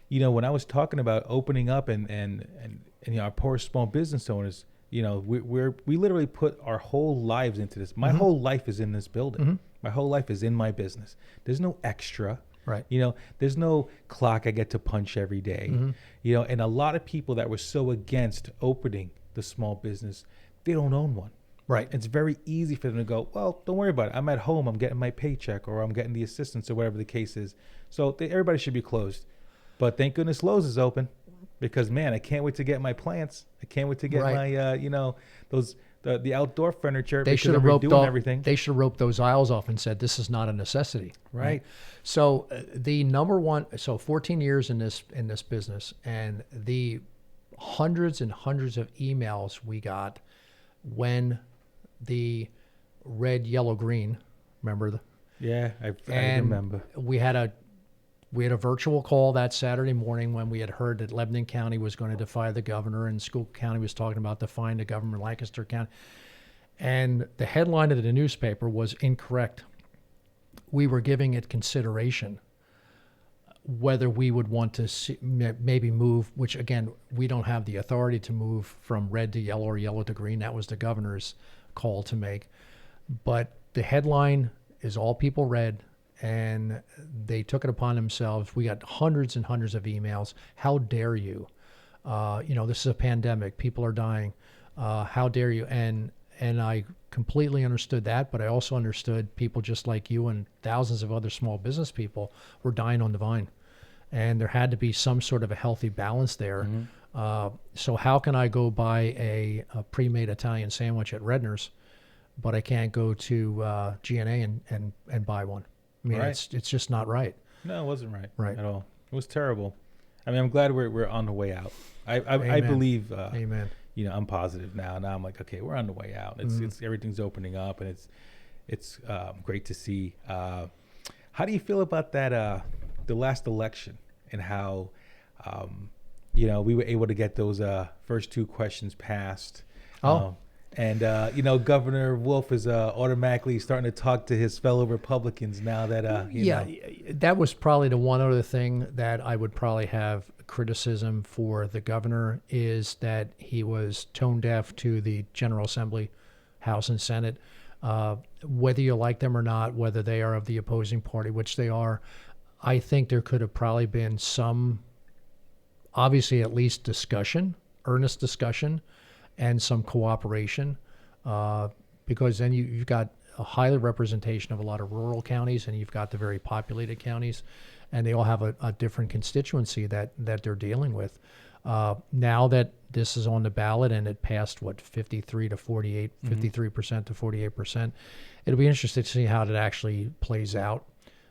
when I was talking about opening up and our poor small business owners, we literally put our whole lives into this. My whole life is in this building. My whole life is in my business. There's no extra. Right. There's no clock I get to punch every day. And a lot of people that were so against opening the small business, they don't own one. Right. It's very easy for them to go, well, don't worry about it. I'm at home. I'm getting my paycheck, or I'm getting the assistance, or whatever the case is. So everybody should be closed. But thank goodness Lowe's is open, because, man, I can't wait to get my plants. I can't wait to get my, the outdoor furniture. They should have roped roped off everything. They should have roped those aisles off and said, this is not a necessity. Right. So the number one, 14 years in this business, and the hundreds and hundreds of emails we got when the red, yellow, green, remember? Yeah, I remember. We had a virtual call that Saturday morning when we had heard that Lebanon County was going to defy the governor, and School County was talking about defying the governor in Lancaster County. And the headline of the newspaper was incorrect. We were giving it consideration whether we would want to maybe move, which again, we don't have the authority to move from red to yellow or yellow to green. That was the governor's call to make. But the headline is all people read, and they took it upon themselves. We got hundreds and hundreds of emails. How dare you? This is a pandemic. People are dying. How dare you? And I completely understood that, but I also understood people just like you and thousands of other small business people were dying on the vine. And there had to be some sort of a healthy balance there. So how can I go buy a pre-made Italian sandwich at Redner's, but I can't go to G&A and buy one? I mean, Right. it's just not right. No, it wasn't Right. at all. It was terrible. I mean, I'm glad we're on the way out. I Amen. believe. Amen. I'm positive now. Now I'm like, okay, we're on the way out. It's everything's opening up, and it's great to see. How do you feel about that? The last election, and how we were able to get those first two questions passed. And Governor Wolf is automatically starting to talk to his fellow Republicans now that that was probably the one other thing that I would probably have criticism for the governor, is that he was tone deaf to the General Assembly, House and Senate. Whether you like them or not, whether they are of the opposing party, which they are, I think there could have probably been some, obviously at least discussion, earnest discussion, and some cooperation, because then you've got a high representation of a lot of rural counties, and you've got the very populated counties, and they all have a different constituency that they're dealing with. Now that this is on the ballot and it passed, 53% to 48%, it'll be interesting to see how it actually plays out.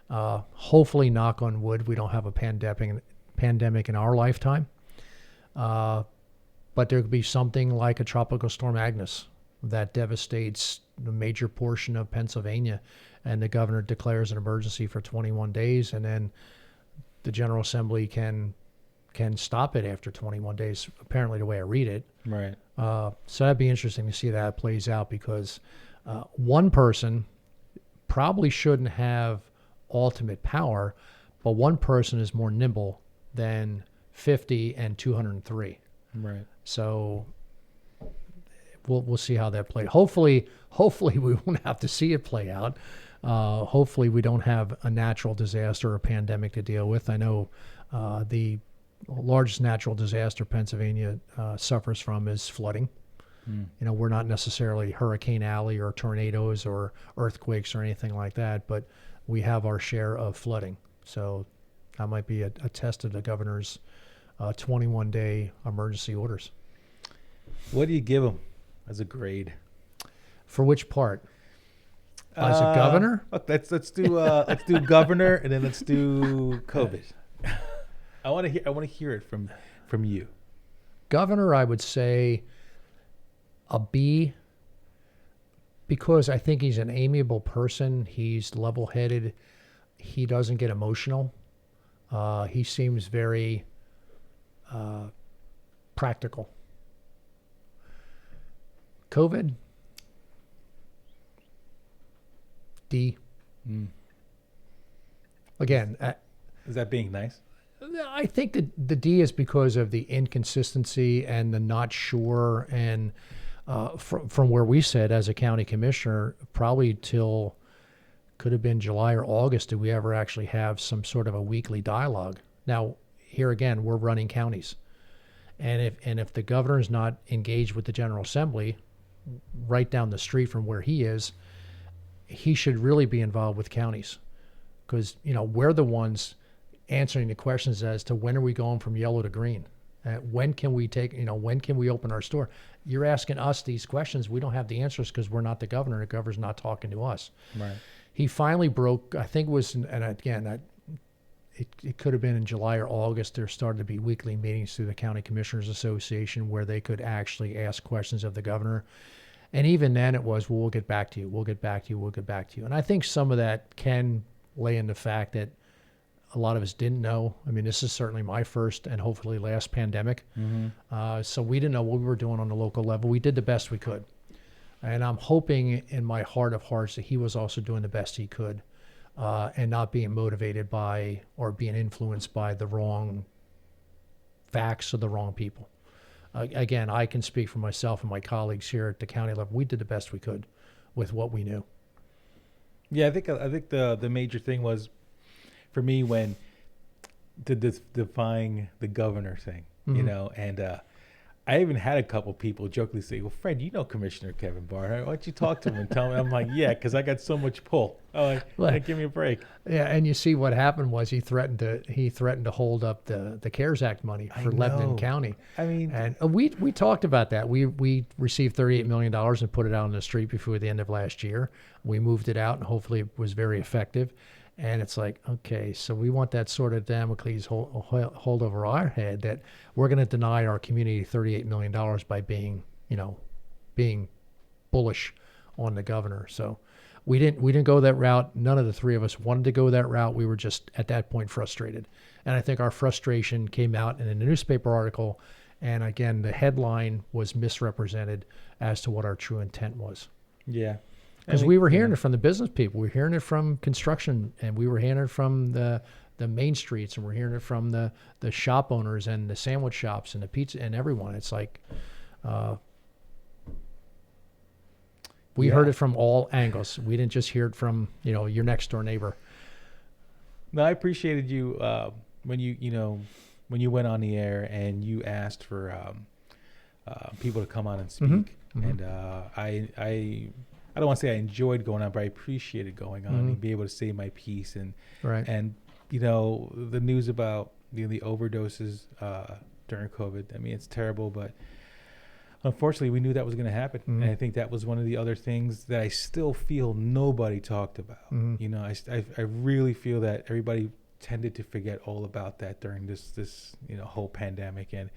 Hopefully, knock on wood, we don't have a pandemic in our lifetime. But there could be something like a tropical storm Agnes that devastates a major portion of Pennsylvania, and the governor declares an emergency for 21 days, and then the General Assembly can stop it after 21 days, apparently the way I read it. Right. So that'd be interesting to see how that plays out, because one person probably shouldn't have ultimate power, but one person is more nimble than 50 and 203. Right. So we'll see how that plays. Hopefully we won't have to see it play out. Hopefully we don't have a natural disaster or a pandemic to deal with. I know the largest natural disaster Pennsylvania suffers from is flooding. You know, we're not necessarily Hurricane Alley or tornadoes or earthquakes or anything like that, but we have our share of flooding. So that might be a test of the governor's 21-day emergency orders. What do you give them as a grade? For which part? As a governor? Let's do governor, and then let's do COVID. I want to hear it from you. Governor, I would say a B, because I think he's an amiable person. He's level-headed. He doesn't get emotional. He seems very practical. COVID, D. Again, Is that being nice? I think that the D is because of the inconsistency and the not sure, and from where we sit as a county commissioner, probably till could have been July or August did we ever actually have some sort of a weekly dialogue. Now, here again, we're running counties, and if the governor is not engaged with the General Assembly right down the street from where he is, he should really be involved with counties, because we're the ones answering the questions as to when are we going from yellow to green. When can we when can we open our store? You're asking us these questions. We don't have the answers because we're not the governor. The governor's not talking to us. Right. He finally broke, I think it was, and again, it could have been in July or August, there started to be weekly meetings through the County Commissioners Association where they could actually ask questions of the governor. And even then it was, well, we'll get back to you. We'll get back to you. We'll get back to you. And I think some of that can lay in the fact that a lot of us didn't know. I mean, this is certainly my first and hopefully last pandemic. So we didn't know what we were doing on the local level. We did the best we could. And I'm hoping in my heart of hearts that he was also doing the best he could, and not being motivated by or being influenced by the wrong facts or the wrong people. Again, I can speak for myself and my colleagues here at the county level. We did the best we could with what we knew. Yeah, I think the major thing was, for me, when the defying the governor thing, and I even had a couple people jokingly say, well, Fred, Commissioner Kevin Barnhardt, why don't you talk to him and tell me? I'm like, yeah, because I got so much pull. Oh, give me a break. Yeah, and you see what happened was he threatened to hold up the CARES Act money for Lebanon County. I mean, and we talked about that. We received $38 million and put it out on the street before the end of last year. We moved it out, and hopefully it was very effective. And it's like, okay, so we want that sort of Damocles hold over our head that we're going to deny our community $38 million by being bullish on the governor. So we didn't go that route. None of the three of us wanted to go that route. We were just at that point frustrated. And I think our frustration came out in a newspaper article. And again, the headline was misrepresented as to what our true intent was. Yeah. Because we were hearing it from the business people. We were hearing it from construction, and we were hearing it from the main streets, and we're hearing it from the shop owners and the sandwich shops and the pizza and everyone. It's like we heard it from all angles. We didn't just hear it from your next door neighbor. No, I appreciated you when you went on the air and you asked for people to come on and speak, and I don't want to say I enjoyed going on, but I appreciated going on and be able to say my piece. And the news about the overdoses during COVID. I mean, it's terrible, but unfortunately, we knew that was going to happen. And I think that was one of the other things that I still feel nobody talked about. I really feel that everybody tended to forget all about that during this whole pandemic. And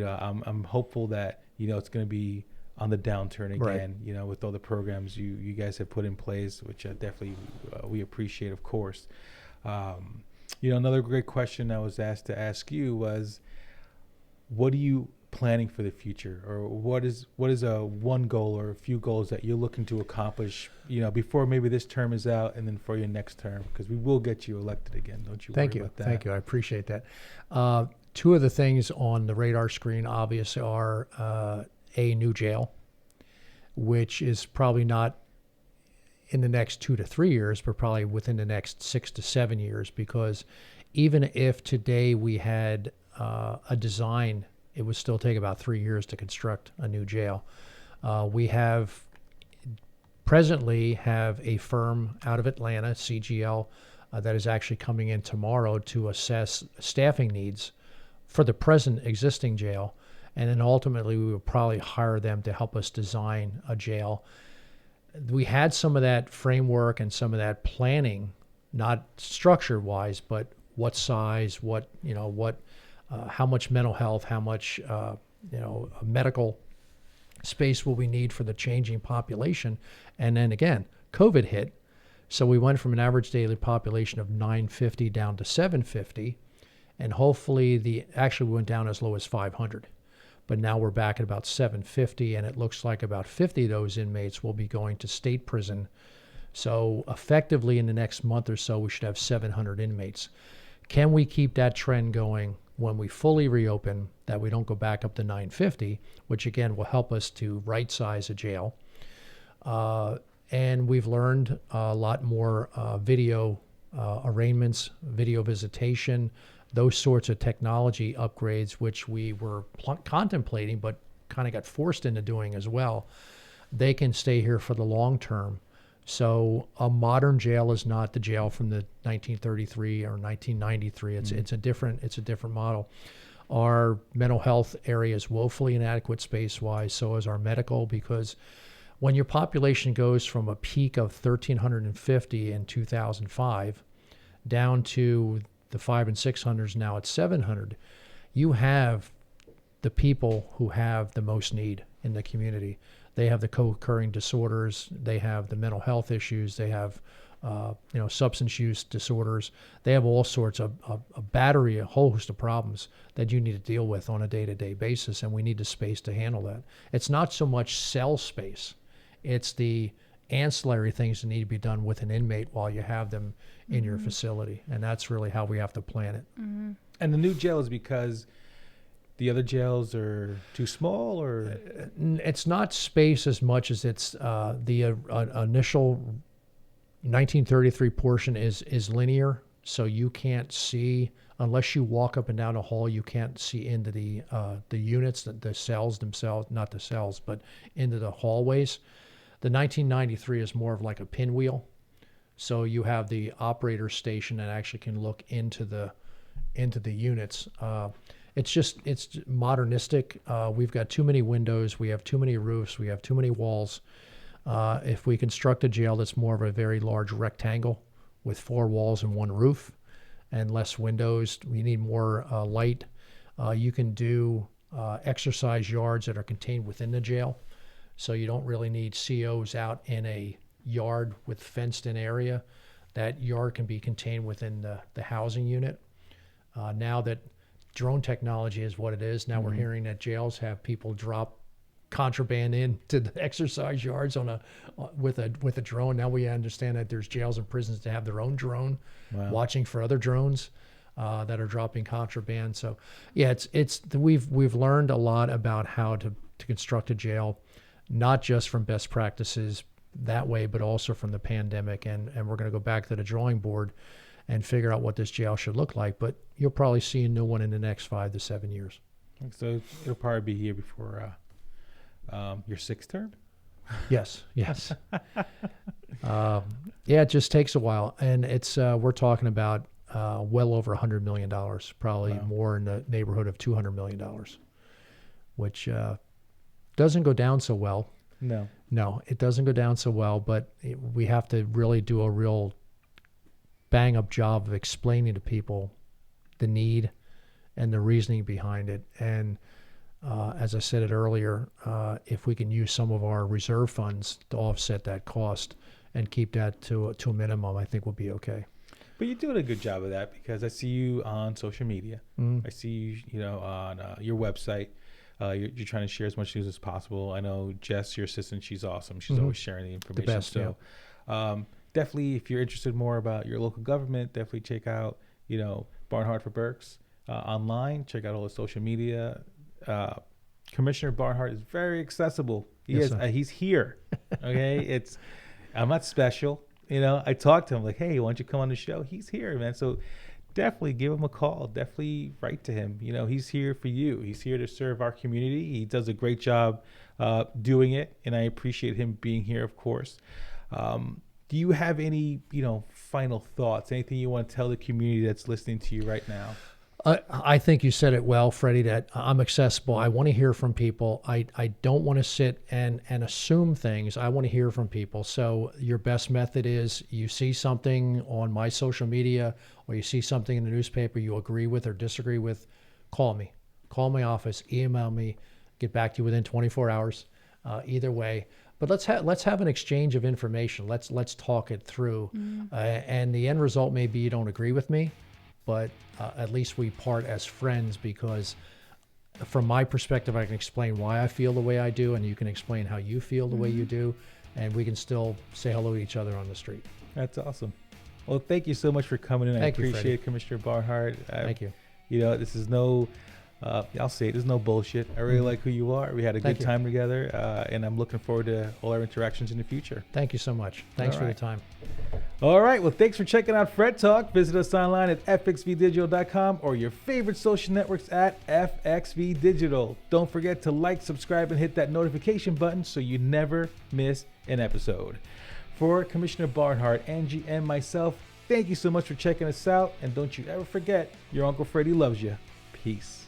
I'm hopeful that it's going to be on the downturn Right. again. You know, with all the programs you guys have put in place, which definitely we appreciate, of course. You know, another great question I was asked to ask you was, what are you planning for the future, or what is a one goal or a few goals that you're looking to accomplish, you know, before maybe this term is out and then for your next term, because we will get you elected again. Don't you worry about that. Thank you. I appreciate that. Two of the things on the radar screen, obviously, are a new jail, which is probably not in the next 2 to 3 years, but probably within the next 6 to 7 years, because even if today we had a design, it would still take about 3 years to construct a new jail. We presently have a firm out of Atlanta, CGL, that is actually coming in tomorrow to assess staffing needs for the present existing jail. And then ultimately we would probably hire them to help us design a jail. We had some of that framework and some of that planning, not structure wise, but what size, how much mental health, how much, medical space will we need for the changing population. And then again, COVID hit. So we went from an average daily population of 950 down to 750. And hopefully actually we went down as low as 500. But now we're back at about 750, and it looks like about 50 of those inmates will be going to state prison. So effectively in the next month or so, we should have 700 inmates. Can we keep that trend going when we fully reopen, that we don't go back up to 950, which again will help us to right size a jail? And we've learned a lot more video arraignments, video visitation, those sorts of technology upgrades, which we were contemplating, but kind of got forced into doing as well. They can stay here for the long term. So a modern jail is not the jail from the 1933 or 1993. It's a different model. Our mental health area is woefully inadequate space-wise. So is our medical, because when your population goes from a peak of 1,350 in 2005 down to the 500 and 600s, now at 700, you have the people who have the most need in the community. They have the co-occurring disorders, they have the mental health issues, they have substance use disorders. They have all sorts of a whole host of problems that you need to deal with on a day-to-day basis, and we need the space to handle that. It's not so much cell space, it's the ancillary things that need to be done with an inmate while you have them in your facility, and that's really how we have to plan it. Mm-hmm. And the new jail is because the other jails are too small, or it's not space as much as it's the initial 1933 portion is linear, so you can't see unless you walk up and down a hall. You can't see into the units, the cells themselves, not the cells, but into the hallways. The 1993 is more of like a pinwheel. So you have the operator station that actually can look into the units. It's modernistic. We've got too many windows. We have too many roofs. We have too many walls. If we construct a jail that's more of a very large rectangle with 4 walls and 1 roof and less windows, we need more light. You can do exercise yards that are contained within the jail. So you don't really need COs out in a yard with fenced-in area. That yard can be contained within the housing unit. Now that drone technology is what it is, now we're hearing that jails have people drop contraband into the exercise yards with a drone. Now we understand that there's jails and prisons that have their own drone, watching for other drones that are dropping contraband. So yeah, we've learned a lot about how to construct a jail, not just from best practices that way, but also from the pandemic. And we're going to go back to the drawing board and figure out what this jail should look like. But you'll probably see a new one in the next 5 to 7 years. So it'll probably be here before your 6th term? Yes. It just takes a while. And it's we're talking about well over $100 million, probably more in the neighborhood of $200 million, which doesn't go down so well. No, it doesn't go down so well, but we have to really do a real bang-up job of explaining to people the need and the reasoning behind it. And as I said it earlier, if we can use some of our reserve funds to offset that cost and keep that to a minimum, I think we'll be okay. But you're doing a good job of that, because I see you on social media. Mm. I see you, on your website. You're trying to share as much news as possible. I know Jess, your assistant, she's awesome. She's always sharing the information. The best, so, definitely, if you're interested more about your local government, definitely check out, Barnhardt for Berks online. Check out all the social media. Commissioner Barnhardt is very accessible. He's here. Okay, I'm not special. I talked to him like, hey, why don't you come on the show? He's here, man. So definitely give him a call. Definitely write to him. He's here for you. He's here to serve our community. He does a great job doing it, and I appreciate him being here, of course. Do you have any, final thoughts? Anything you want to tell the community that's listening to you right now? I think you said it well, Freddie, that I'm accessible. I want to hear from people. I don't want to sit and assume things. I want to hear from people. So your best method is you see something on my social media or you see something in the newspaper you agree with or disagree with, call me. Call my office, email me, get back to you within 24 hours, either way. But let's have an exchange of information. Let's talk it through. And the end result may be you don't agree with me, but at least we part as friends, because from my perspective, I can explain why I feel the way I do, and you can explain how you feel the way you do, and we can still say hello to each other on the street. That's awesome. Well, thank you so much for coming in. I appreciate it, Commissioner Barnhardt. Thank you. This is no, I'll say it, there's no bullshit. I really like who you are. We had a good time together, and I'm looking forward to all our interactions in the future. Thank you so much. Thanks for the time. All right. Well, thanks for checking out Fred Talk. Visit us online at FXVDigital.com or your favorite social networks at FXV Digital. Don't forget to like, subscribe, and hit that notification button so you never miss an episode. For Commissioner Barnhardt, Angie, and myself, thank you so much for checking us out. And don't you ever forget, your Uncle Freddie loves you. Peace.